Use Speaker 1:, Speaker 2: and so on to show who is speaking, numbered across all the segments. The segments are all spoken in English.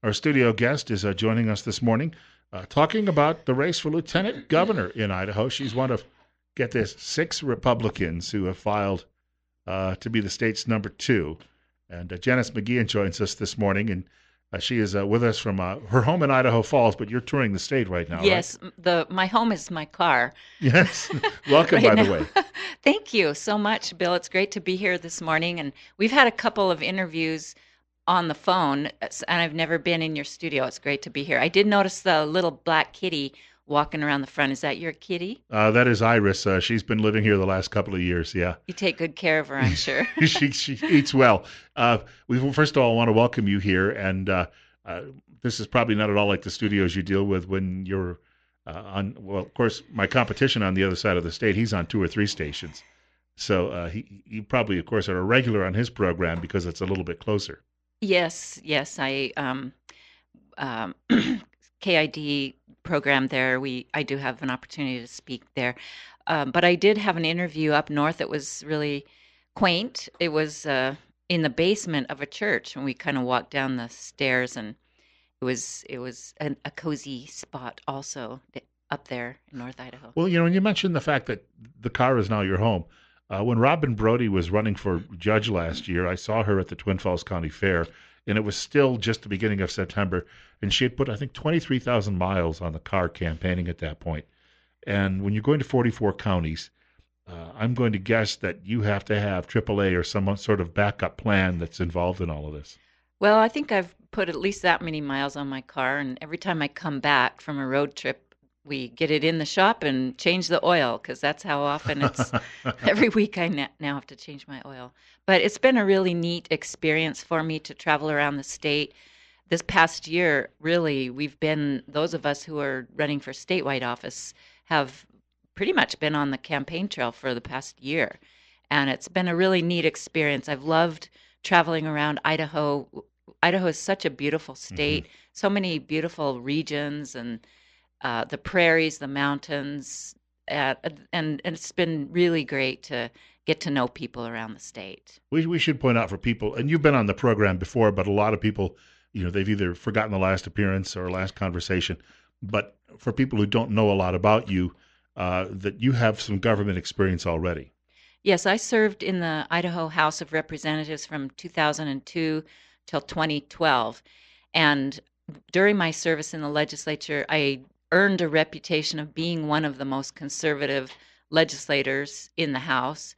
Speaker 1: Our studio guest is joining us this morning, talking about the race for lieutenant governor in Idaho. She's one of, get this, 6 Republicans who have filed to be the state's number 2. And Janice McGeachin joins us this morning, and she is with us from her home in Idaho Falls, but you're touring the state right now, right?
Speaker 2: Yes, the my home is my car
Speaker 1: Yes. Welcome,
Speaker 2: right
Speaker 1: by the
Speaker 2: now.
Speaker 1: way.
Speaker 2: Thank you so much, Bill. It's great to be here this morning, and we've had a couple of interviews on the phone, and I've never been in your studio. It's great to be here. I did notice the little black kitty walking around the front. Is that your kitty?
Speaker 1: That is Iris. She's been living here the last couple of years, yeah.
Speaker 2: You take good care of her, I'm sure.
Speaker 1: she eats well. We first of all want to welcome you here, and this is probably not at all like the studios you deal with when you're on. Well, of course, my competition on the other side of the state, he's on 2 or 3 stations, so he probably, of course, are a regular on his program because it's a little bit closer.
Speaker 2: Yes. I um, KID program there. I do have an opportunity to speak there, but I did have an interview up north that was really quaint. It was in the basement of a church, and we kind of walked down the stairs, and it was a cozy spot also up there in North Idaho.
Speaker 1: Well, when you mentioned the fact that the car is now your home, when Robin Brody was running for judge last year, I saw her at the Twin Falls County Fair, and it was still just the beginning of September, and she had put, I think, 23,000 miles on the car campaigning at that point. And when you're going to 44 counties, I'm going to guess that you have to have AAA or some sort of backup plan that's involved in all of this.
Speaker 2: Well, I think I've put at least that many miles on my car, and every time I come back from a road trip, we get it in the shop and change the oil because that's how often it's every week I now have to change my oil. But it's been a really neat experience for me to travel around the state. This past year, really, those of us who are running for statewide office have pretty much been on the campaign trail for the past year. And it's been a really neat experience. I've loved traveling around Idaho. Idaho is such a beautiful
Speaker 1: Hmm.
Speaker 2: state, so many beautiful regions and the prairies, the mountains, and it's been really great to get to know people around the state.
Speaker 1: We should point out for people, and you've been on the program before, but a lot of people, they've either forgotten the last appearance or last conversation. But for people who don't know a lot about you, that you have some government experience already.
Speaker 2: Yes, I served in the Idaho House of Representatives from 2002 till 2012. And during my service in the legislature, I earned a reputation of being one of the most conservative legislators in the House.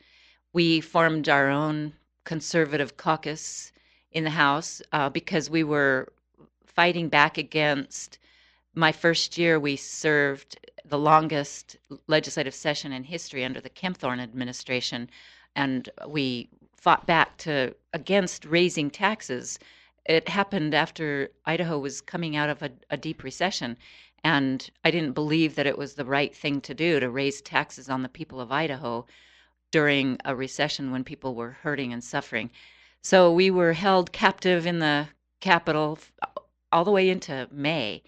Speaker 2: We formed our own conservative caucus in the House because we were fighting back against my first year. We served the longest legislative session in history under the Kempthorne administration, and we fought back to against raising taxes. It happened after Idaho was coming out of a deep recession, and I didn't believe that it was the right thing to do to raise taxes on the people of Idaho during a recession when people were hurting and suffering. So we were held captive in the Capitol all the way into May.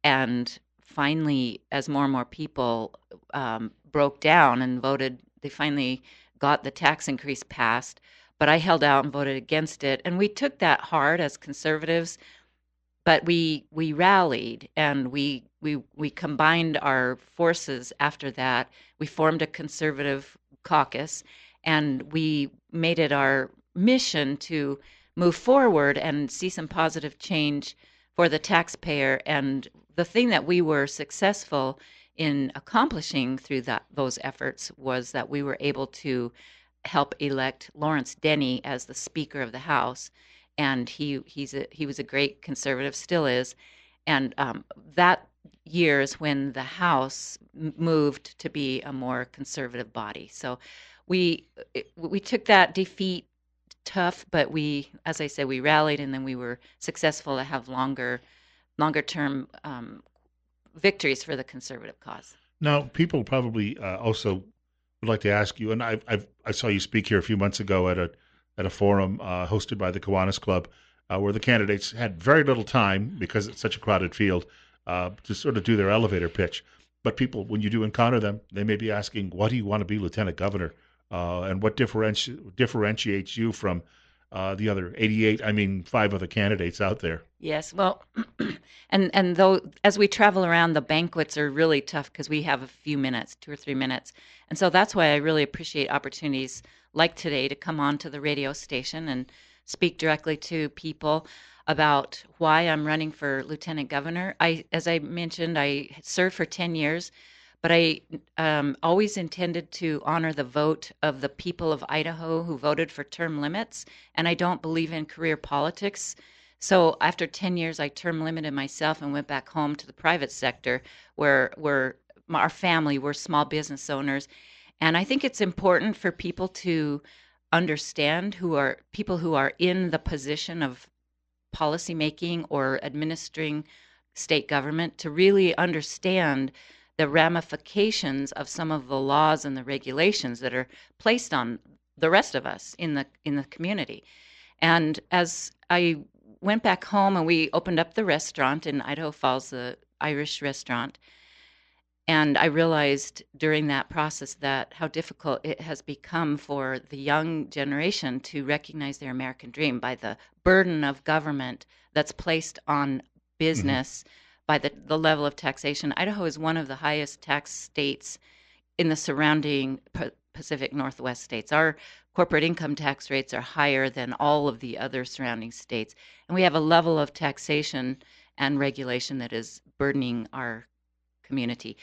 Speaker 2: And finally, as more and more people broke down and voted, they finally got the tax increase passed. But I held out and voted against it. And we took that hard as conservatives, but we rallied and we combined our forces after that. We formed a conservative caucus, and we made it our mission to move forward and see some positive change for the taxpayer. And the thing that we were successful in accomplishing through those efforts was that we were able to help elect Lawrence Denny as the Speaker of the House, and he was a great conservative, still is, and that year is when the House moved to be a more conservative body. So we we took that defeat tough, but as I said, we rallied, and then we were successful to have longer term victories for the conservative cause.
Speaker 1: Now, people probably also would like to ask you, and I saw you speak here a few months ago at a forum hosted by the Kiwanis Club, where the candidates had very little time because it's such a crowded field to sort of do their elevator pitch. But people, when you do encounter them, they may be asking, "What do you want to be lieutenant governor?" And what differentiates you from the other 88, I mean, 5 other candidates out there.
Speaker 2: Yes, well, and though as we travel around, the banquets are really tough because we have a few minutes, 2 or 3 minutes, and so that's why I really appreciate opportunities like today to come on to the radio station and speak directly to people about why I'm running for lieutenant governor. As I mentioned, I served for 10 years, but I always intended to honor the vote of the people of Idaho who voted for term limits, and I don't believe in career politics. So after 10 years, I term limited myself and went back home to the private sector where our family, we're small business owners. And I think it's important for people to understand who are people who are in the position of policymaking or administering state government to really understand the ramifications of some of the laws and the regulations that are placed on the rest of us in the community. And as I went back home and we opened up the restaurant in Idaho Falls, the Irish restaurant, and I realized during that process that how difficult it has become for the young generation to recognize their American dream by the burden of government that's placed on
Speaker 1: Hmm.
Speaker 2: business by the level of taxation. Idaho is one of the highest tax states in the surrounding Pacific Northwest states. Our corporate income tax rates are higher than all of the other surrounding states. And we have a level of taxation and regulation that is burdening our community.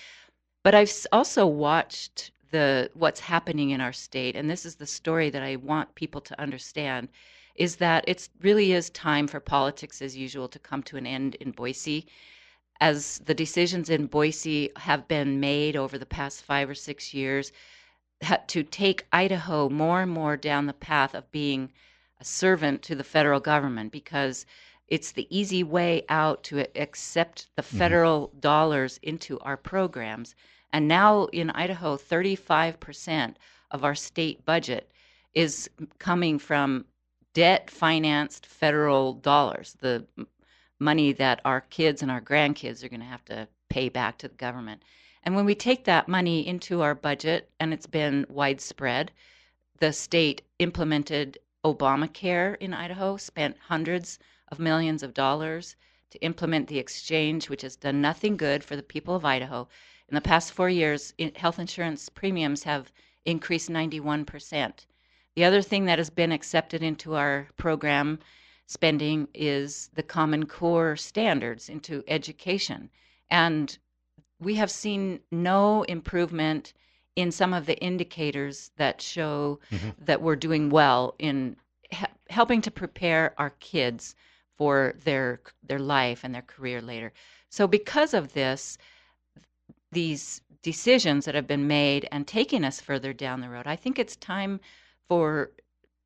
Speaker 2: But I've also watched the what's happening in our state, and this is the story that I want people to understand, is that it really is time for politics as usual to come to an end in Boise. As the decisions in Boise have been made over the past 5 or 6 years, to take Idaho more and more down the path of being a servant to the federal government because it's the easy way out to accept the
Speaker 1: Hmm.
Speaker 2: federal dollars into our programs. And now in Idaho, 35% of our state budget is coming from debt financed federal dollars, the money that our kids and our grandkids are going to have to pay back to the government. And when we take that money into our budget, and it's been widespread, the state implemented Obamacare in Idaho, spent hundreds of millions of dollars to implement the exchange, which has done nothing good for the people of Idaho. In the past 4 years, health insurance premiums have increased 91%. The other thing that has been accepted into our program spending is the Common Core standards into education. And we have seen no improvement in some of the indicators that show
Speaker 1: Hmm.
Speaker 2: that we're doing well in helping to prepare our kids for their life and their career later. So because of this, these decisions that have been made and taking us further down the road, I think it's time for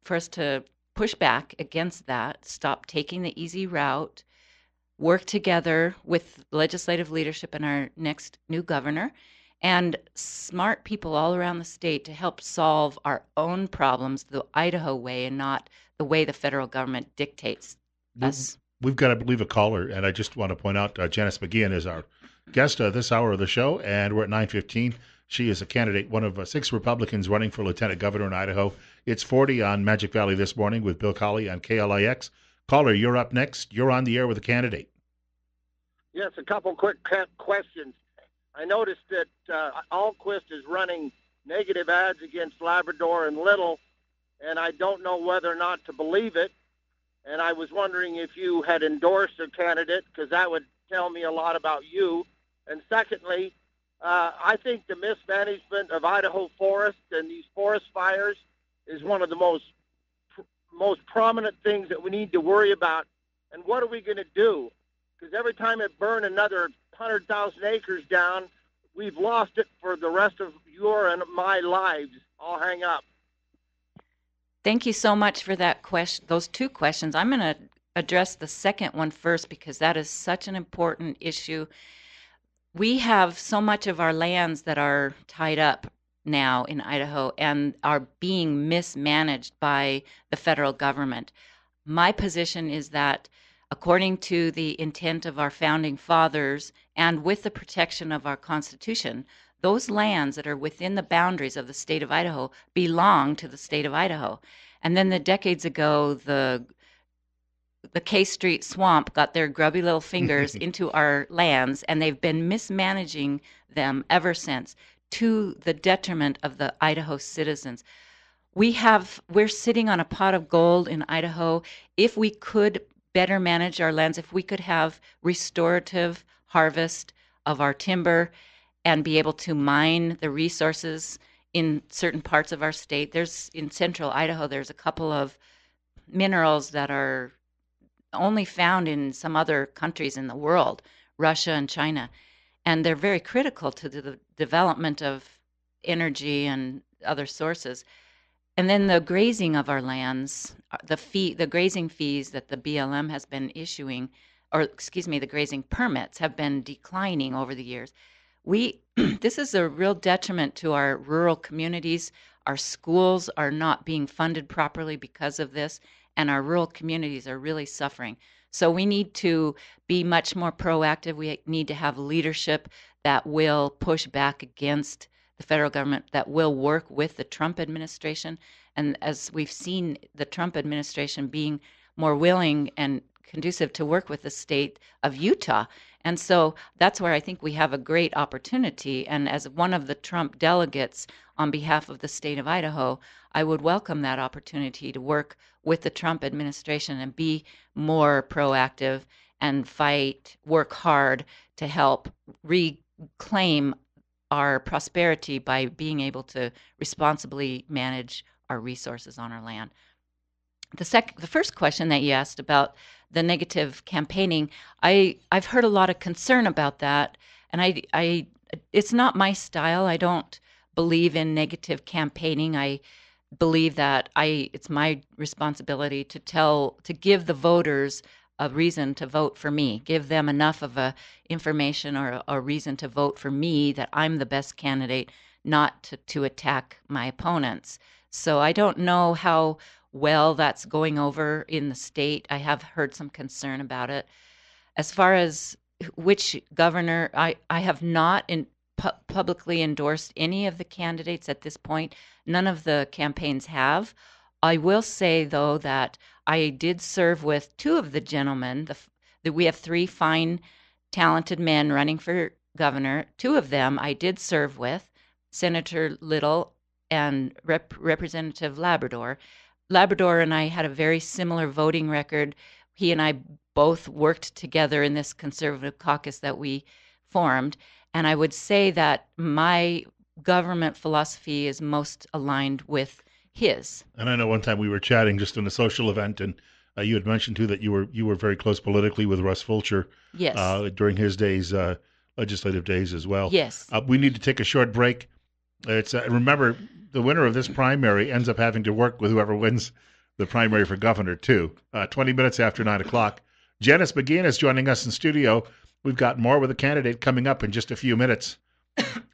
Speaker 2: for us to push back against that, stop taking the easy route, work together with legislative leadership and our next new governor and smart people all around the state to help solve our own problems the Idaho way and not the way the federal government dictates
Speaker 1: We-
Speaker 2: us.
Speaker 1: We've got, I believe, a caller, and I just want to point out Janice McGeachin is our guest this hour of the show, and we're at 9:15. She is a candidate, one of 6 Republicans running for lieutenant governor in Idaho. It's 40 on Magic Valley this morning with Bill Colley on KLIX. Caller, you're up next. You're on the air with a candidate.
Speaker 3: Yes, a couple quick questions. I noticed that Alquist is running negative ads against Labrador and Little, and I don't know whether or not to believe it. And I was wondering if you had endorsed a candidate, because that would tell me a lot about you. And secondly, I think the mismanagement of Idaho forests and these forest fires is one of the most prominent things that we need to worry about. And what are we going to do? Because every time it burned another 100,000 acres down, we've lost it for the rest of your and my lives. I'll hang up.
Speaker 2: Thank you so much for that question. Those two questions. I'm going to address the second one first because that is such an important issue. We have so much of our lands that are tied up now in Idaho and are being mismanaged by the federal government. My position is that according to the intent of our founding fathers and with the protection of our Constitution, those lands that are within the boundaries of the state of Idaho belong to the state of Idaho. And then the decades ago, the K Street swamp got their grubby little fingers into our lands, and they've been mismanaging them ever since, to the detriment of the Idaho citizens. We're sitting on a pot of gold in Idaho. If we could better manage our lands, if we could have restorative harvest of our timber and be able to mine the resources in certain parts of our state. There's in central Idaho, there's a couple of minerals that are only found in some other countries in the world, Russia and China, and they're very critical to the development of energy and other sources. And then the grazing of our lands, the grazing fees that the BLM has been issuing, or excuse me, the grazing permits have been declining over the years. This is a real detriment to our rural communities. Our schools are not being funded properly because of this, and our rural communities are really suffering. So we need to be much more proactive. We need to have leadership that will push back against the federal government, that will work with the Trump administration. And as we've seen the Trump administration being more willing and conducive to work with the state of Utah. And so that's where I think we have a great opportunity. And as one of the Trump delegates on behalf of the state of Idaho, I would welcome that opportunity to work with the Trump administration and be more proactive and work hard to help reclaim our prosperity by being able to responsibly manage our resources on our land. The first question that you asked about the negative campaigning, I've heard a lot of concern about that, and I it's not my style. I don't believe in negative campaigning. I believe that it's my responsibility to give the voters a reason to vote for me, give them enough of a information or a reason to vote for me that I'm the best candidate, not to attack my opponents. So I don't know how well that's going over in the state. I have heard some concern about it. As far as which governor, I have not publicly endorsed any of the candidates at this point. None of the campaigns have. I will say, though, that I did serve with two of the gentlemen. We have three fine, talented men running for governor. Two of them I did serve with, Senator Little and Representative Labrador. Labrador and I had a very similar voting record. He and I both worked together in this conservative caucus that we formed. And I would say that my government philosophy is most aligned with his.
Speaker 1: And I know one time we were chatting just in a social event, and you had mentioned too that you were very close politically with Russ Fulcher.
Speaker 2: Yes.
Speaker 1: During his days, legislative days as well.
Speaker 2: Yes.
Speaker 1: We need to take a short break. It's remember, the winner of this primary ends up having to work with whoever wins the primary for governor too. 20 minutes after 9 o'clock. Janice McGeachin is joining us in studio. We've got more with a candidate coming up in just a few minutes.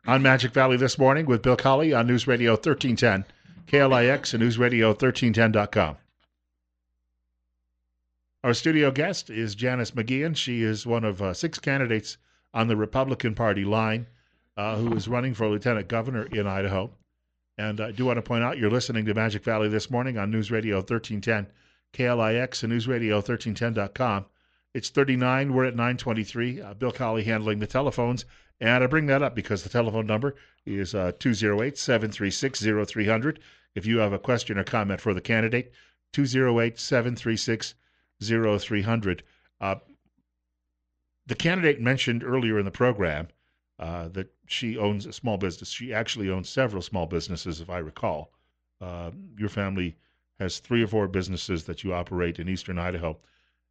Speaker 1: On Magic Valley This Morning with Bill Colley on News Radio 1310, KLIX and newsradio1310.com. Our studio guest is Janice McGeachin. She is one of 6 candidates on the Republican Party line who is running for lieutenant governor in Idaho. And I do want to point out you're listening to Magic Valley This Morning on News Radio 1310, KLIX and newsradio1310.com. It's 39. We're at 923. Bill Colley handling the telephones. And I bring that up because the telephone number is 208-736-0300. If you have a question or comment for the candidate, 208-736-0300. The candidate mentioned earlier in the program that she owns a small business. She actually owns several small businesses, if I recall. Your family has 3 or 4 businesses that you operate in eastern Idaho.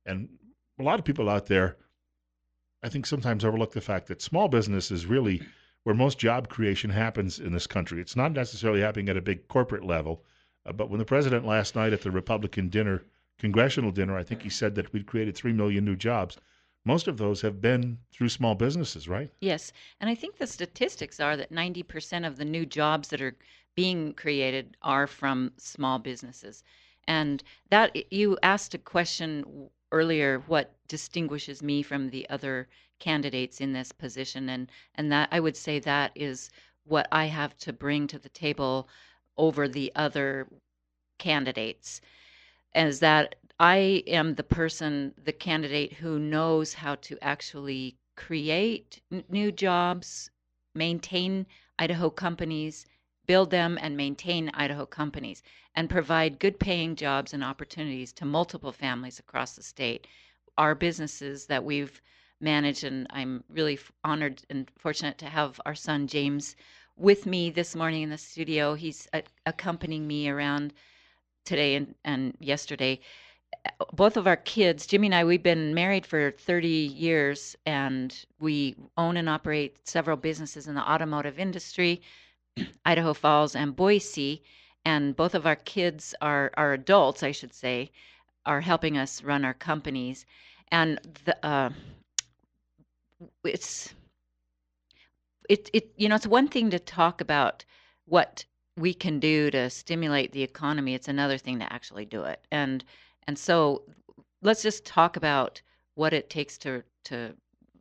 Speaker 1: And a lot of people out there, I think, sometimes overlook the fact that small business is really where most job creation happens in this country. It's not necessarily happening at a big corporate level, but when the president last night at the Republican dinner, congressional dinner, I think he said that we'd created 3 million new jobs. Most of those have been through small businesses, right?
Speaker 2: Yes. And I think the statistics are that 90% of the new jobs that are being created are from small businesses. And that you asked a question earlier, what distinguishes me from the other candidates in this position, and that I would say that is what I have to bring to the table over the other candidates, is that I am the candidate who knows how to actually create new jobs, maintain Idaho companies, build them and maintain Idaho companies, and provide good paying jobs and opportunities to multiple families across the state. Our businesses that we've managed, and I'm really honored and fortunate to have our son James with me this morning in the studio. He's accompanying me around today and yesterday. Both of our kids, Jimmy and I, we've been married for 30 years, and we own and operate several businesses in the automotive industry, Idaho Falls and Boise. And both of our kids are adults, I should say, are helping us run our companies. And it's it's one thing to talk about what we can do to stimulate the economy. It's another thing to actually do it. And so let's just talk about what it takes to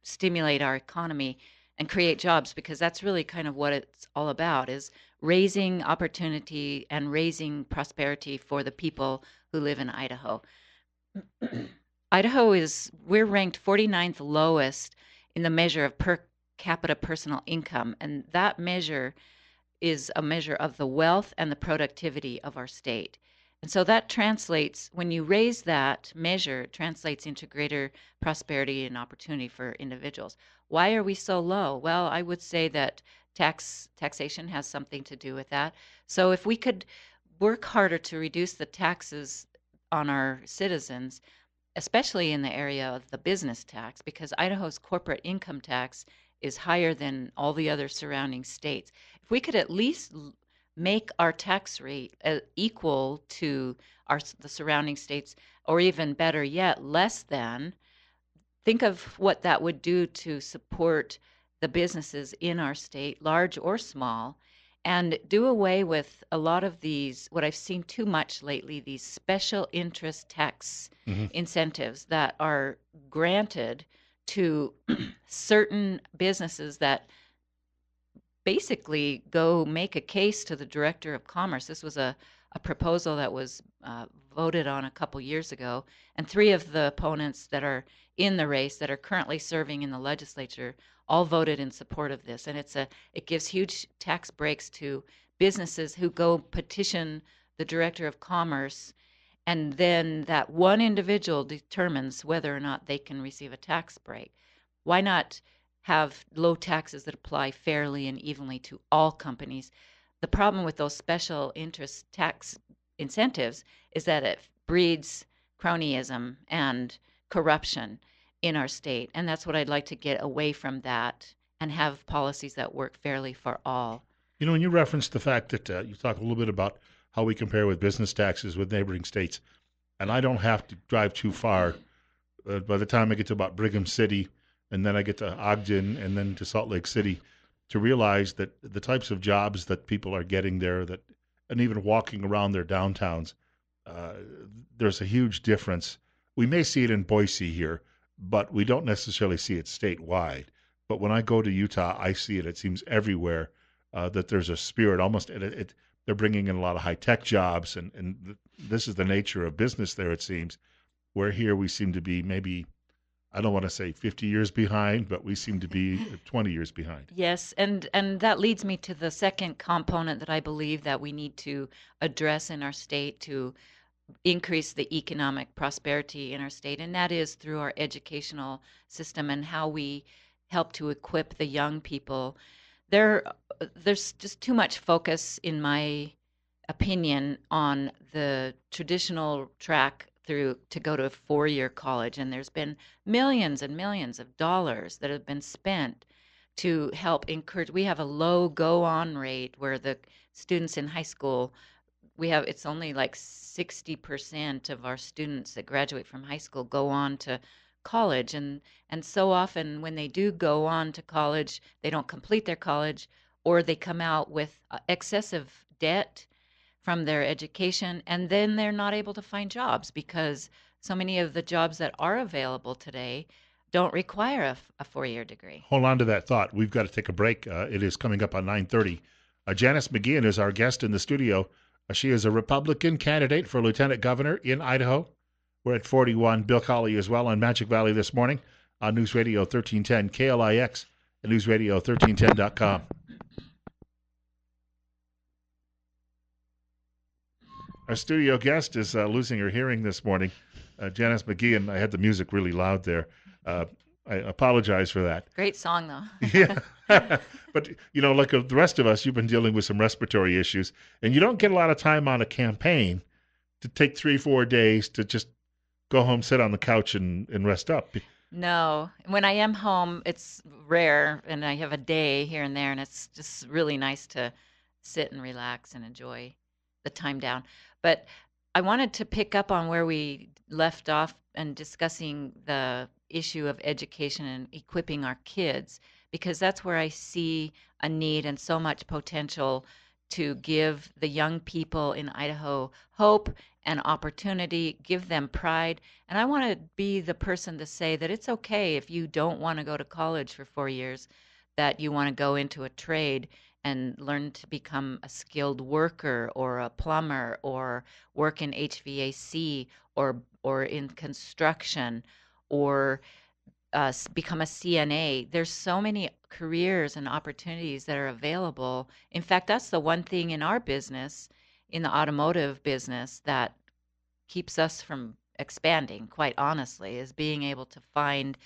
Speaker 2: stimulate our economy and create jobs, because that's really kind of what it's all about, is raising opportunity and raising prosperity for the people who live in Idaho. We're ranked 49th lowest in the measure of per capita personal income, and that measure is a measure of the wealth and the productivity of our state. And so that translates, when you raise that measure, it translates into greater prosperity and opportunity for individuals. Why are we so low? Well, I would say that taxation has something to do with that. So if we could work harder to reduce the taxes on our citizens, especially in the area of the business tax, because Idaho's corporate income tax is higher than all the other surrounding states. If we could at least make our tax rate equal to the surrounding states, or even better yet, less than, think of what that would do to support the businesses in our state, large or small, and do away with a lot of these, what I've seen too much lately, these special interest tax incentives that are granted to certain businesses that basically go make a case to the Director of Commerce. This was a proposal that was voted on a couple years ago, and three of the opponents that are in the race that are currently serving in the legislature all voted in support of this. And it gives huge tax breaks to businesses who go petition the Director of Commerce, and then that one individual determines whether or not they can receive a tax break. Why not have low taxes that apply fairly and evenly to all companies? The problem with those special interest tax incentives is that it breeds cronyism and corruption in our state. And that's what I'd like to get away from, that, and have policies that work fairly for all.
Speaker 1: You know, when you referenced the fact that you talk a little bit about how we compare with business taxes with neighboring states, and I don't have to drive too far. By the time I get to about Brigham City, and then I get to Ogden, and then to Salt Lake City, to realize that the types of jobs that people are getting there, and even walking around their downtowns, there's a huge difference. We may see it in Boise here, but we don't necessarily see it statewide. But when I go to Utah, I see it. It seems everywhere that there's a spirit. Almost they're bringing in a lot of high tech jobs, and this is the nature of business there. It seems, where here we seem to be maybe, I don't want to say 50 years behind, but we seem to be 20 years behind.
Speaker 2: Yes, and that leads me to the second component that I believe that we need to address in our state to increase the economic prosperity in our state, and that is through our educational system and how we help to equip the young people. There's just too much focus, in my opinion, on the traditional track to go to a 4-year college, and there's been millions and millions of dollars that have been spent to help encourage. We have a low go-on rate where the students in high school, it's only like 60% of our students that graduate from high school go on to college, and so often when they do go on to college, they don't complete their college, or they come out with excessive debt from their education, and then they're not able to find jobs because so many of the jobs that are available today don't require a 4-year degree.
Speaker 1: Hold on to that thought. We've got to take a break. It is coming up on 9:30. Janice McGeachin is our guest in the studio. She is a Republican candidate for lieutenant governor in Idaho. We're at 41. Bill Colley as well on Magic Valley this morning on News Radio 1310 KLIX and newsradio1310.com. Our studio guest is losing her hearing this morning. Janice McGeachin. I had the music really loud there. I apologize for that.
Speaker 2: Great song, though.
Speaker 1: Yeah. But, like the rest of us, you've been dealing with some respiratory issues, and you don't get a lot of time on a campaign to take 3-4 days to just go home, sit on the couch, and rest up.
Speaker 2: No. When I am home, it's rare, and I have a day here and there, and it's just really nice to sit and relax and enjoy the time down. But I wanted to pick up on where we left off and discussing the issue of education and equipping our kids, because that's where I see a need and so much potential to give the young people in Idaho hope and opportunity, give them pride. And I want to be the person to say that it's okay if you don't want to go to college for 4 years, that you want to go into a trade and learn to become a skilled worker or a plumber or work in HVAC or in construction or become a CNA. There's so many careers and opportunities that are available. In fact, that's the one thing in our business, in the automotive business, that keeps us from expanding, quite honestly, is being able to find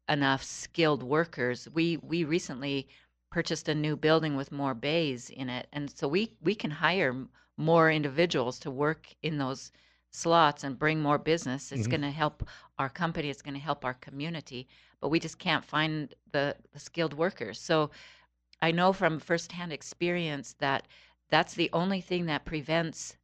Speaker 2: enough skilled workers. We recently purchased a new building with more bays in it, and so we can hire more individuals to work in those slots and bring more business. It's going to help our company. It's going to help our community, but we just can't find the skilled workers. So I know from firsthand experience that that's the only thing that prevents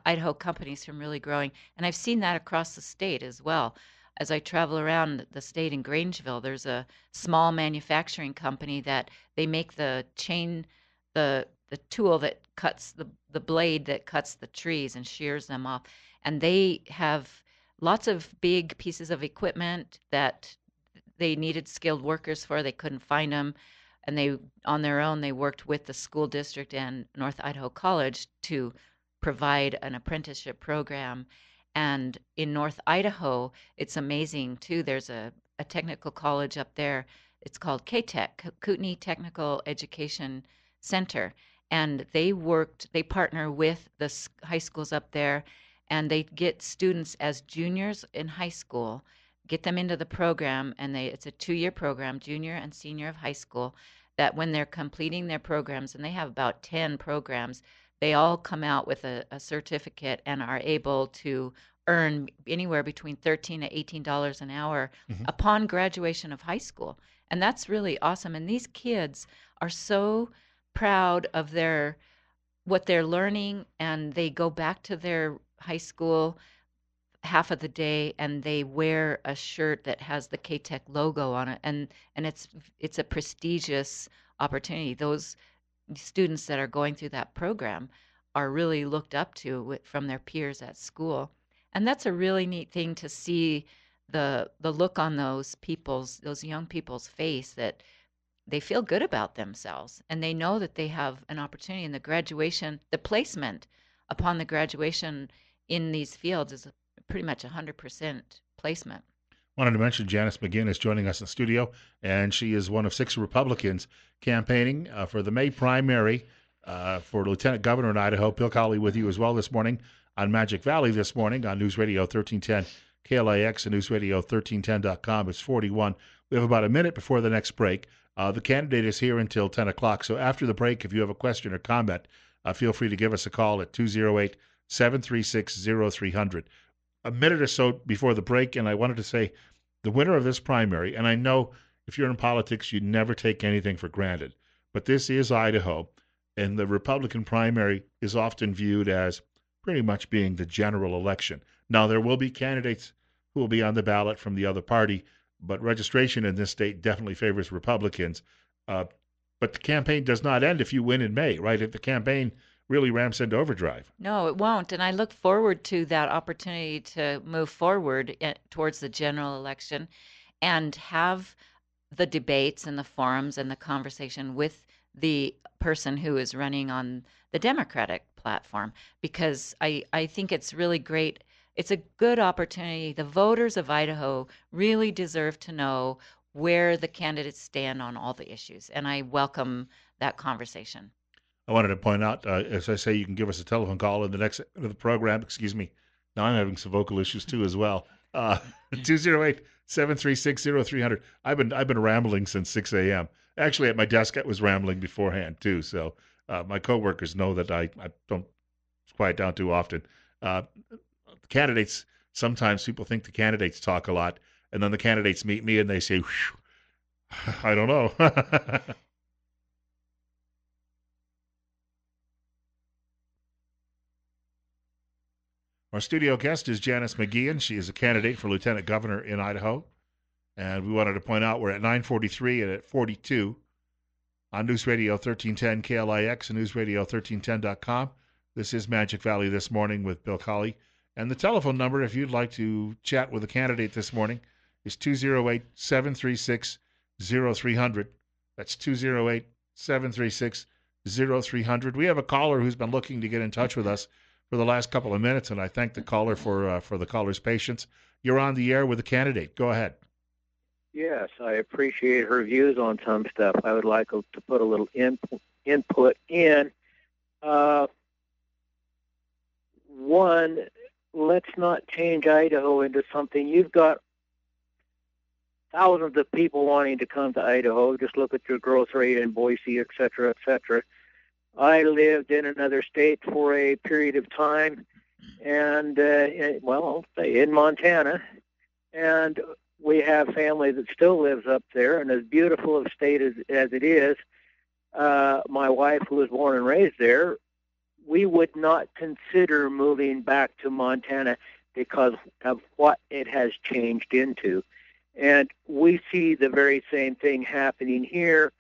Speaker 2: Idaho companies from really growing. And I've seen that across the state as well. As I travel around the state in Grangeville, there's a small manufacturing company that they make the chain, the tool that cuts the blade that cuts the trees and shears them off. And they have lots of big pieces of equipment that they needed skilled workers for. They couldn't find them. And they, on their own, they worked with the school district and North Idaho College to provide an apprenticeship program. And in North Idaho, it's amazing too. There's a technical college up there. It's called KTEC, Kootenai Technical Education Center. And they partner with the high schools up there, and they get students as juniors in high school, get them into the program, and it's a 2-year program, junior and senior of high school, that when they're completing their programs, and they have about 10 programs, they all come out with a certificate and are able to earn anywhere between $13 to $18 an hour upon graduation of high school. And that's really awesome. And these kids are so proud of what they're learning, and they go back to their high school half of the day and they wear a shirt that has the KTEC logo on it, and it's a prestigious opportunity. Those students that are going through that program are really looked up to from their peers at school. And that's a really neat thing to see, the look on those young people's face, that they feel good about themselves and they know that they have an opportunity. And the placement upon the graduation in these fields is pretty much 100% placement.
Speaker 1: Wanted to mention Janice McGeachin is joining us in the studio, and she is one of 6 Republicans campaigning for the May primary for Lieutenant Governor in Idaho. Bill Colley with you as well this morning on Magic Valley this morning on News Radio 1310 KLIX and newsradio1310.com. It's 41. We have about a minute before the next break. The candidate is here until 10 o'clock, so after the break, if you have a question or comment, feel free to give us a call at 208-736-0300. A minute or so before the break, and I wanted to say the winner of this primary, and I know if you're in politics, you never take anything for granted, but this is Idaho, and the Republican primary is often viewed as pretty much being the general election. Now, there will be candidates who will be on the ballot from the other party, but registration in this state definitely favors Republicans. But the campaign does not end if you win in May, right? If the campaign really ramps into overdrive.
Speaker 2: No, it won't. And I look forward to that opportunity to move forward towards the general election and have the debates and the forums and the conversation with the person who is running on the Democratic platform, because I think it's really great. It's a good opportunity. The voters of Idaho really deserve to know where the candidates stand on all the issues, and I welcome that conversation.
Speaker 1: I wanted to point out, as I say, you can give us a telephone call in the next end of the program. Excuse me. Now I'm having some vocal issues too as well. 208-736-0300. I've been rambling since 6 a.m. Actually, at my desk, I was rambling beforehand too. So my coworkers know that I don't quiet down too often. Candidates, sometimes people think the candidates talk a lot, and then the candidates meet me and they say, I don't know. Our studio guest is Janice McGeachin. She is a candidate for lieutenant governor in Idaho. And we wanted to point out we're at 9:43 and at 42 on News Radio 1310 KLIX and newsradio1310.com. This is Magic Valley This Morning with Bill Colley. And the telephone number, if you'd like to chat with a candidate this morning, is 208-736-0300. That's 208-736-0300. We have a caller who's been looking to get in touch with us for the last couple of minutes, and I thank the caller for the caller's patience. You're on the air with a candidate. Go ahead.
Speaker 4: Yes, I appreciate her views on some stuff. I would like to put a little input in. One, let's not change Idaho into something. You've got thousands of people wanting to come to Idaho. Just look at your growth rate in Boise, et cetera, et cetera. I lived in another state for a period of time, and, I'll say in Montana, and we have family that still lives up there, and as beautiful of a state as it is, my wife, who was born and raised there, we would not consider moving back to Montana because of what it has changed into. And we see the very same thing happening here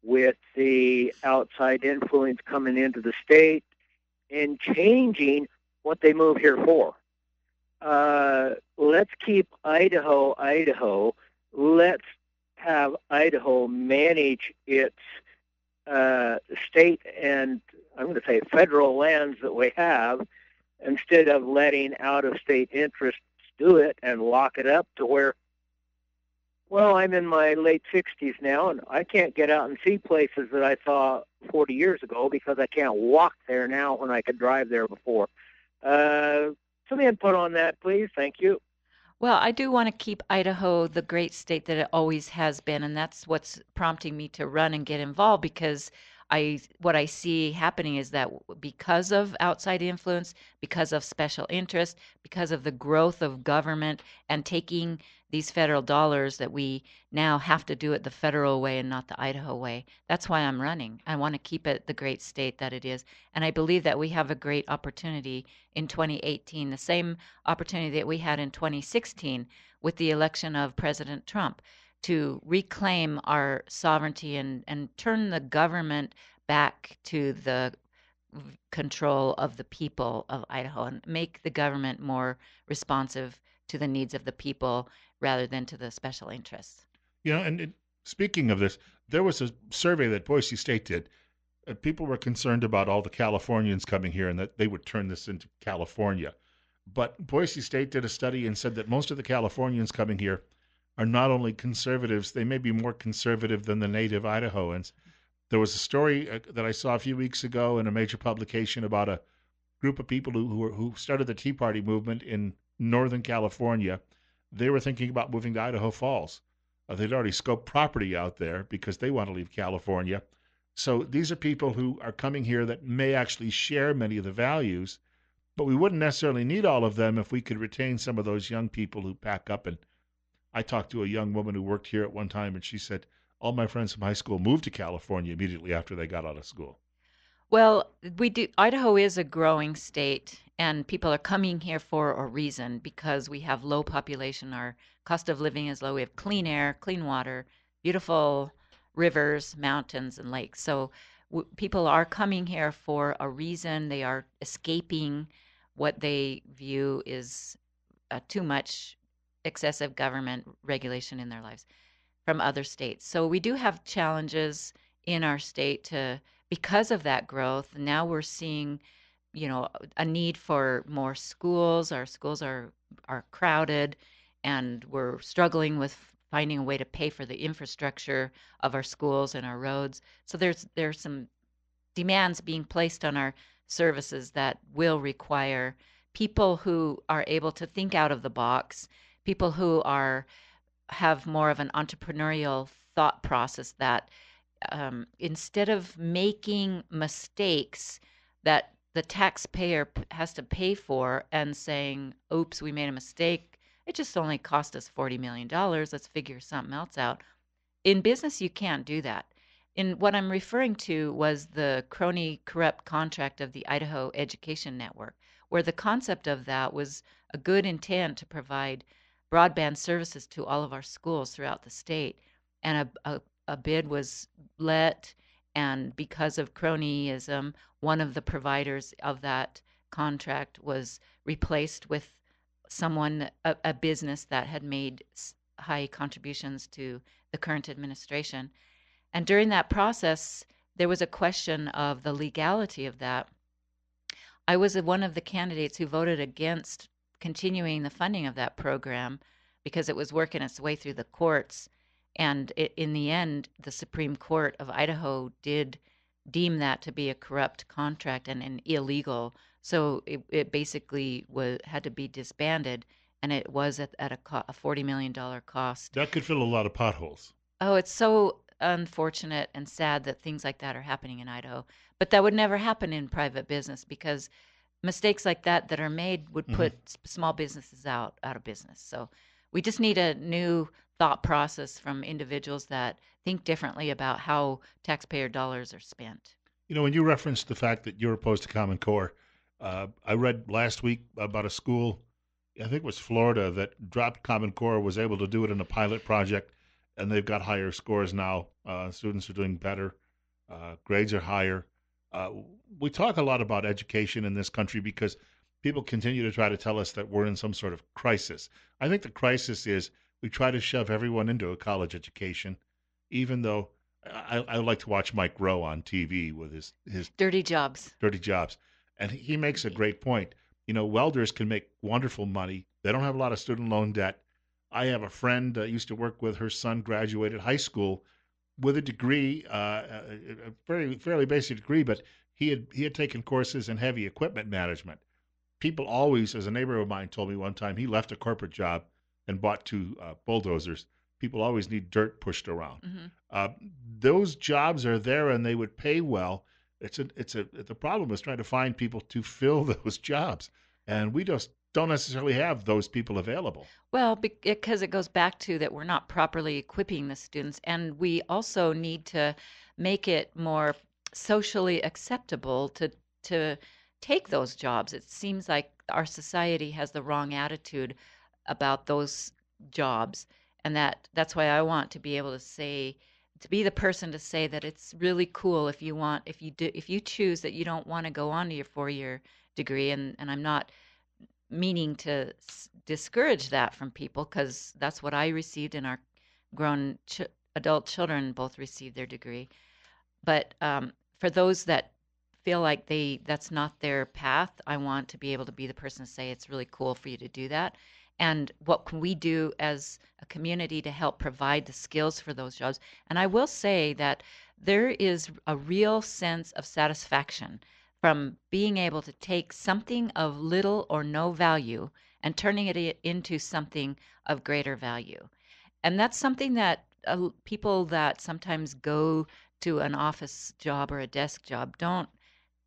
Speaker 4: with the outside influence coming into the state and changing what they move here for. Let's keep Idaho, Idaho. Let's have Idaho manage its state and, I'm going to say, federal lands that we have, instead of letting out-of-state interests do it and lock it up to where, well, I'm in my late 60s now, and I can't get out and see places that I saw 40 years ago because I can't walk there now when I could drive there before. Some input on that, please. Thank you.
Speaker 2: Well, I do want to keep Idaho the great state that it always has been, and that's what's prompting me to run and get involved, because what I see happening is that because of outside influence, because of special interest, because of the growth of government and taking these federal dollars, that we now have to do it the federal way and not the Idaho way. That's why I'm running. I want to keep it the great state that it is. And I believe that we have a great opportunity in 2018, the same opportunity that we had in 2016 with the election of President Trump, to reclaim our sovereignty and turn the government back to the control of the people of Idaho and make the government more responsive to the needs of the people rather than to the special interests.
Speaker 1: Speaking of this, there was a survey that Boise State did. People were concerned about all the Californians coming here and that they would turn this into California. But Boise State did a study and said that most of the Californians coming here are not only conservatives, they may be more conservative than the native Idahoans. There was a story that I saw a few weeks ago in a major publication about a group of people who started the Tea Party movement in Northern California. They were thinking about moving to Idaho Falls. They'd already scoped property out there because they want to leave California. So these are people who are coming here that may actually share many of the values, but we wouldn't necessarily need all of them if we could retain some of those young people who pack up. And I talked to a young woman who worked here at one time, and she said, all my friends from high school moved to California immediately after they got out of school.
Speaker 2: Well, we do. Idaho is a growing state, and people are coming here for a reason, because we have low population. Our cost of living is low. We have clean air, clean water, beautiful rivers, mountains, and lakes. So people are coming here for a reason. They are escaping what they view is too much excessive government regulation in their lives from other states. So we do have challenges in our state because of that growth. Now we're seeing a need for more schools. Our schools are crowded, and we're struggling with finding a way to pay for the infrastructure of our schools and our roads. So there's some demands being placed on our services that will require people who are able to think out of the box, people who have more of an entrepreneurial thought process that instead of making mistakes that the taxpayer has to pay for and saying, oops, we made a mistake. It just only cost us $40 million. Let's figure something else out. In business, you can't do that. In what I'm referring to was the crony corrupt contract of the Idaho Education Network, where the concept of that was a good intent to provide broadband services to all of our schools throughout the state. And a bid was let, and because of cronyism, one of the providers of that contract was replaced with a business that had made high contributions to the current administration. And during that process, there was a question of the legality of that. I was one of the candidates who voted against continuing the funding of that program because it was working its way through the courts. And in the end, the Supreme Court of Idaho did deem that to be a corrupt contract and illegal. So it basically had to be disbanded, and it was at a $40 million cost.
Speaker 1: That could fill a lot of potholes.
Speaker 2: Oh, it's so unfortunate and sad that things like that are happening in Idaho. But that would never happen in private business because mistakes like that are made would put small businesses out of business. So we just need a new thought process from individuals that think differently about how taxpayer dollars are spent.
Speaker 1: When you referenced the fact that you're opposed to Common Core, I read last week about a school, I think it was Florida, that dropped Common Core, was able to do it in a pilot project, and they've got higher scores now. Students are doing better. Grades are higher. We talk a lot about education in this country because people continue to try to tell us that we're in some sort of crisis. I think the crisis is we try to shove everyone into a college education, even though I like to watch Mike Rowe on TV with his
Speaker 2: Dirty jobs.
Speaker 1: dirty jobs. And he makes a great point. Welders can make wonderful money. They don't have a lot of student loan debt. I have a friend that used to work with, her son graduated high school with a degree, a fairly basic degree, but he had taken courses in heavy equipment management. People always, as a neighbor of mine told me one time, he left a corporate job and bought two bulldozers. People always need dirt pushed around. Those jobs are there and they would pay well. The problem is trying to find people to fill those jobs, and we just don't necessarily have those people available.
Speaker 2: Well, because it goes back to that we're not properly equipping the students, and we also need to make it more socially acceptable to take those jobs. It seems like our society has the wrong attitude about those jobs, and that's why I want to be able to be the person to say that it's really cool if you choose that you don't want to go on to your 4-year degree, and I'm not meaning to discourage that from people because that's what I received, and our grown adult children both received their degree. But for those that feel like that's not their path, I want to be able to be the person to say it's really cool for you to do that. And what can we do as a community to help provide the skills for those jobs? And I will say that there is a real sense of satisfaction from being able to take something of little or no value and turning it into something of greater value. And that's something that people that sometimes go to an office job or a desk job don't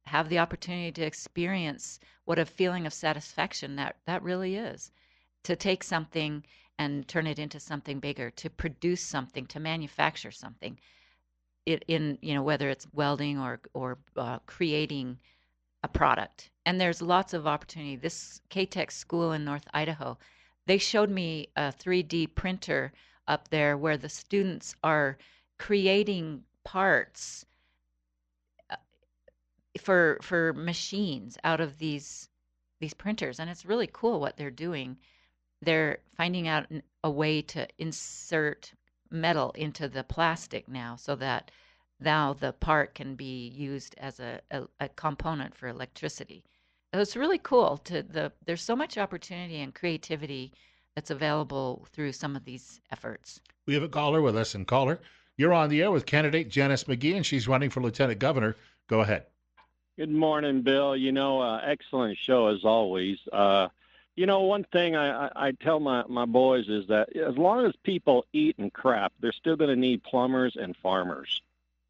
Speaker 2: have the opportunity to experience what a feeling of satisfaction that really is. To take something and turn it into something bigger, to produce something, to manufacture something, whether it's welding or creating a product. And there's lots of opportunity. This K-Tech school in North Idaho, they showed me a 3D printer up there where the students are creating parts for machines out of these printers, and it's really cool what they're doing. They're finding out a way to insert metal into the plastic now so that now the part can be used as a component for electricity. it's really cool. There's so much opportunity and creativity that's available through some of these efforts.
Speaker 1: We have a caller with us, and caller, you're on the air with candidate Janice McGeachin. She's running for lieutenant governor. Go ahead.
Speaker 5: Good morning, Bill. Excellent show as always. One thing I tell my boys is that as long as people eat and crap, they're still going to need plumbers and farmers.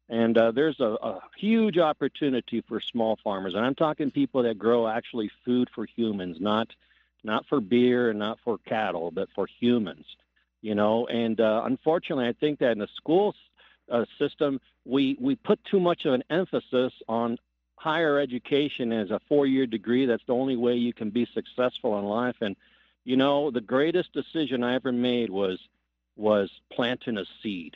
Speaker 5: And there's a huge opportunity for small farmers. And I'm talking people that grow actually food for humans, not for beer and not for cattle, but for humans. And unfortunately, I think that in the school system, we put too much of an emphasis on higher education as a 4-year degree. That's the only way you can be successful in life. And, the greatest decision I ever made was planting a seed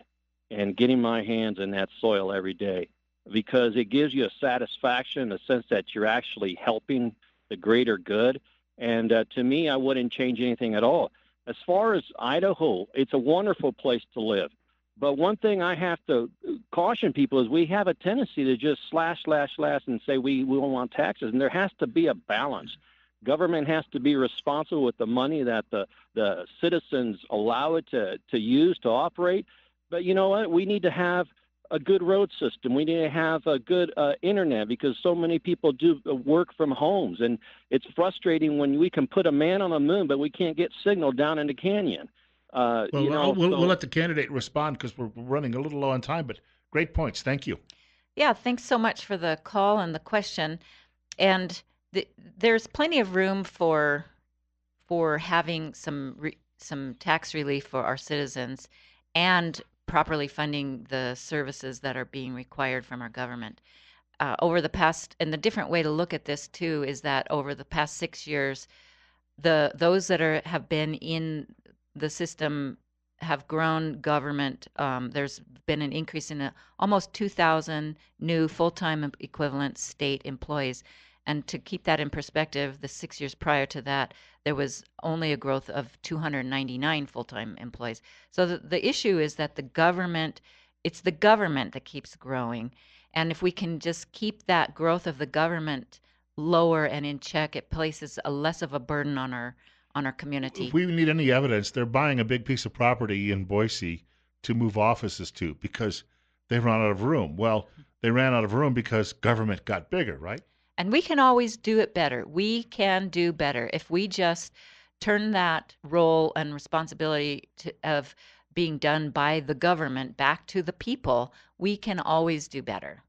Speaker 5: and getting my hands in that soil every day, because it gives you a satisfaction, a sense that you're actually helping the greater good. And to me, I wouldn't change anything at all. As far as Idaho, it's a wonderful place to live. But one thing I have to caution people is we have a tendency to just slash, and say we don't want taxes. And there has to be a balance. Government has to be responsible with the money that the citizens allow it to use to operate. But you know what? We need to have a good road system. We need to have a good internet, because so many people do work from homes. And it's frustrating when we can put a man on the moon, but we can't get signal down in the canyon.
Speaker 1: We'll let the candidate respond because we're running a little low on time, but great points. Thank you.
Speaker 2: Yeah, thanks so much for the call and the question. And there's plenty of room for having some tax relief for our citizens and properly funding the services that are being required from our government. Over the past, and the different way to look at this too is that over the past 6 years, those that have been in the system have grown government. There's been an increase in almost 2,000 new full-time equivalent state employees. And to keep that in perspective, the 6 years prior to that, there was only a growth of 299 full-time employees. So the issue is that it's the government that keeps growing. And if we can just keep that growth of the government lower and in check, it places less of a burden on our community.
Speaker 1: If we need any evidence, they're buying a big piece of property in Boise to move offices to because they run out of room. Well, they ran out of room because government got bigger, right?
Speaker 2: And we can always do it better. We can do better if we just turn that role and responsibility of being done by the government back to the people. We can always do better.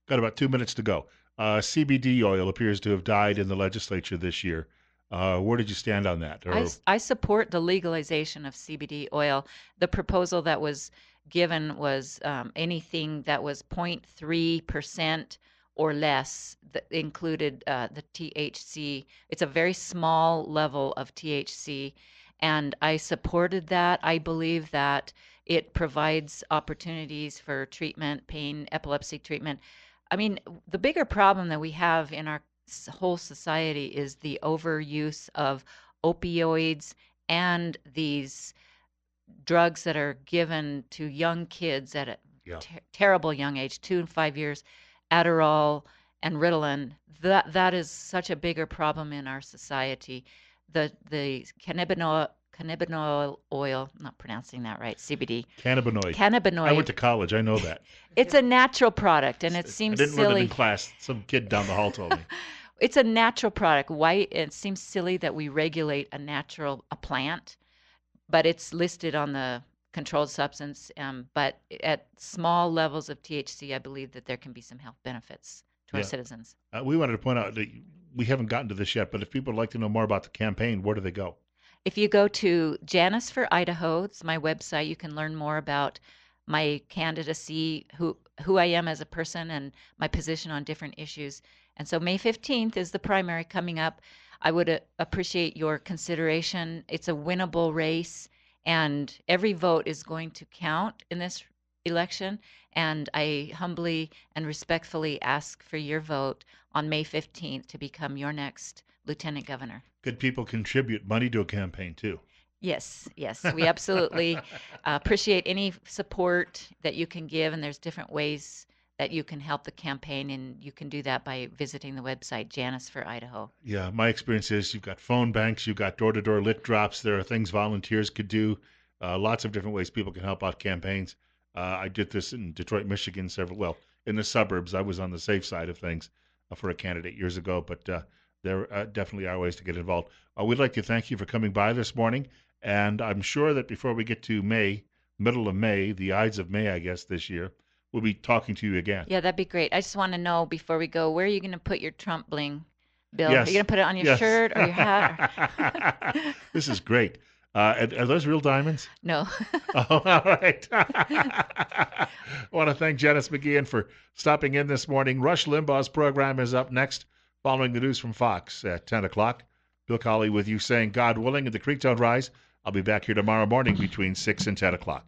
Speaker 1: Got about 2 minutes to go. CBD oil appears to have died in the legislature this year. Where did you stand on that?
Speaker 2: I support the legalization of CBD oil. The proposal that was given was anything that was 0.3% or less that included the THC. It's a very small level of THC, and I supported that. I believe that it provides opportunities for treatment, pain, epilepsy treatment. I mean, the bigger problem that we have in our whole society is the overuse of opioids and these drugs that are given to young kids at a terrible young age, 2 and 5 years, Adderall and Ritalin. That is such a bigger problem in our society. The cannabinoid oil, I'm not pronouncing that right, CBD.
Speaker 1: Cannabinoid. I went to college. I know that.
Speaker 2: It's a natural product, and it seems silly.
Speaker 1: I didn't learn it in class. Some kid down the hall told me.
Speaker 2: It's a natural product. Why it seems silly that we regulate a plant, but it's listed on the controlled substance. But at small levels of THC, I believe that there can be some health benefits to our citizens.
Speaker 1: We wanted to point out that we haven't gotten to this yet, but if people would like to know more about the campaign, where do they go?
Speaker 2: If you go to Janice for Idaho, it's my website. You can learn more about my candidacy, who I am as a person, and my position on different issues. And so May 15th is the primary coming up. I would appreciate your consideration. It's a winnable race, and every vote is going to count in this election. And I humbly and respectfully ask for your vote on May 15th to become your next lieutenant governor.
Speaker 1: Could people contribute money to a campaign too?
Speaker 2: Yes. We absolutely appreciate any support that you can give, and there's different ways that you can help the campaign, and you can do that by visiting the website Janice for Idaho.
Speaker 1: Yeah, my experience is you've got phone banks, you've got door-to-door lit drops. There are things volunteers could do. Lots of different ways people can help out campaigns. I did this in Detroit, Michigan, in the suburbs. I was on the safe side of things for a candidate years ago, but there definitely are ways to get involved. We'd like to thank you for coming by this morning, and I'm sure that before we get to May, middle of May, the Ides of May, I guess, this year, we'll be talking to you again.
Speaker 2: Yeah, that'd be great. I just want to know before we go, where are you going to put your Trump bling, Bill?
Speaker 1: Yes.
Speaker 2: Are you going to put it on your
Speaker 1: Yes.
Speaker 2: shirt or your hat?
Speaker 1: This is great. Are those real diamonds?
Speaker 2: No.
Speaker 1: Oh, all right. I want to thank Janice McGeachin for stopping in this morning. Rush Limbaugh's program is up next, following the news from Fox at 10 o'clock. Bill Colley with you saying, God willing, and the creek don't rise. I'll be back here tomorrow morning between 6 and 10 o'clock.